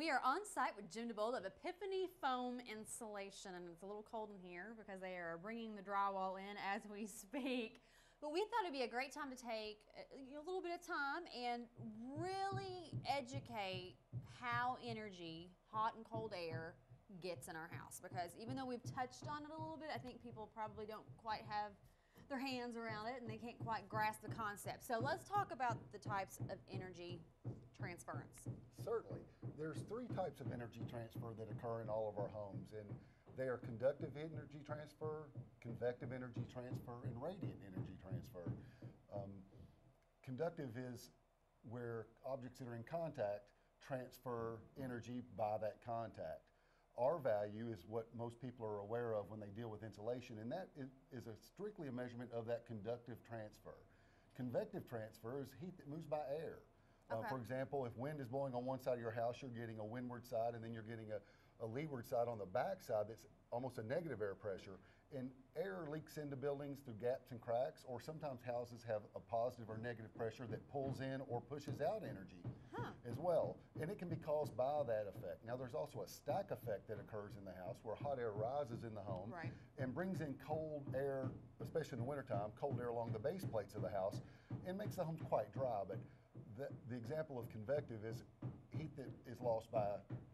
We are on site with Jim DeBold of Epiphany Foam Insulation, and it's a little cold in here because they are bringing the drywall in as we speak. But we thought it'd be a great time to take a little bit of time and really educate how energy, hot and cold air, gets in our house. Because even though we've touched on it a little bit, I think people probably don't quite have their hands around it and they can't quite grasp the concept. So let's talk about the types of energy transference. Certainly. There's three types of energy transfer that occur in all of our homes, and they are conductive energy transfer, convective energy transfer, and radiant energy transfer. Conductive is where objects that are in contact transfer energy by that contact. R value is what most people are aware of when they deal with insulation, and that is strictly a measurement of that conductive transfer. Convective transfer is heat that moves by air. Okay. For example, if wind is blowing on one side of your house, you're getting a windward side, and then you're getting a leeward side on the back side that's almost a negative air pressure. And air leaks into buildings through gaps and cracks, or sometimes houses have a positive or negative pressure that pulls in or pushes out energy as well. And it can be caused by that effect. Now, there's also a stack effect that occurs in the house where hot air rises in the home and brings in cold air, especially in the wintertime, cold air along the base plates of the house, and makes the home quite dry. But the example of convective is heat that is lost by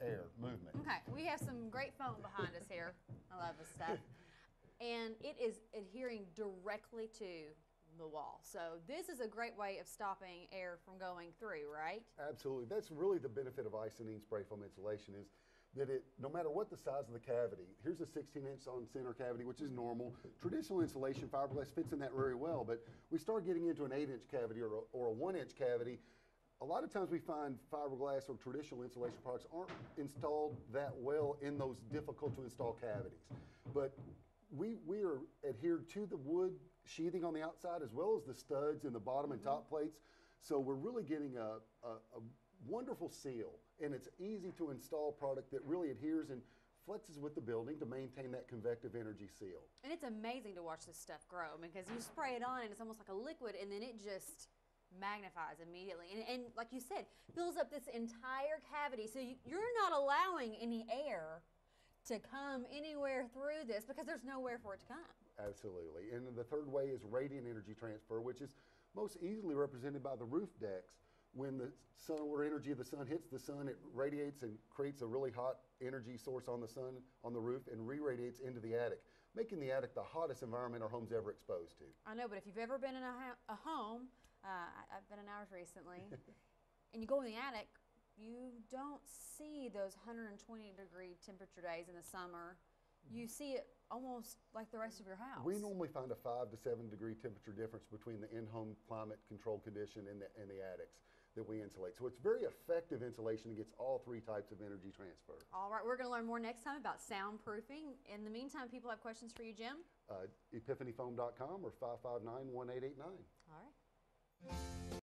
air movement. Okay, we have some great foam behind us here. I love this stuff. And it is adhering directly to the wall. So this is a great way of stopping air from going through, right? Absolutely. That's really the benefit of Icynene spray foam insulation, is that no matter what the size of the cavity, here's a 16-inch on center cavity, which is normal. Traditional insulation fiberglass fits in that very well, but we start getting into an 8-inch cavity or a 1-inch cavity. A lot of times we find fiberglass or traditional insulation products aren't installed that well in those difficult to install cavities. But we are adhered to the wood sheathing on the outside as well as the studs in the bottom and top plates. So we're really getting a wonderful seal, and it's easy to install product that really adheres and flexes with the building to maintain that convective energy seal. And it's amazing to watch this stuff grow because you spray it on and it's almost like a liquid, and then it just magnifies immediately. And like you said, fills up this entire cavity. So you're not allowing any air to come anywhere through this because there's nowhere for it to come. Absolutely. And the third way is radiant energy transfer, which is most easily represented by the roof decks. When the solar energy of the sun hits the sun, it radiates and creates a really hot energy source on the sun, on the roof, and re-radiates into the attic, making the attic the hottest environment our home's ever exposed to. I know, but if you've ever been in a home, I've been in ours recently, and you go in the attic, you don't see those 120-degree temperature days in the summer. You see it almost like the rest of your house. We normally find a 5 to 7 degree temperature difference between the in-home climate control condition and the attics that we insulate. So it's very effective insulation against all three types of energy transfer. All right, we're going to learn more next time about soundproofing. In the meantime, people have questions for you, Jim? Epiphanyfoam.com or 559-1889. All right.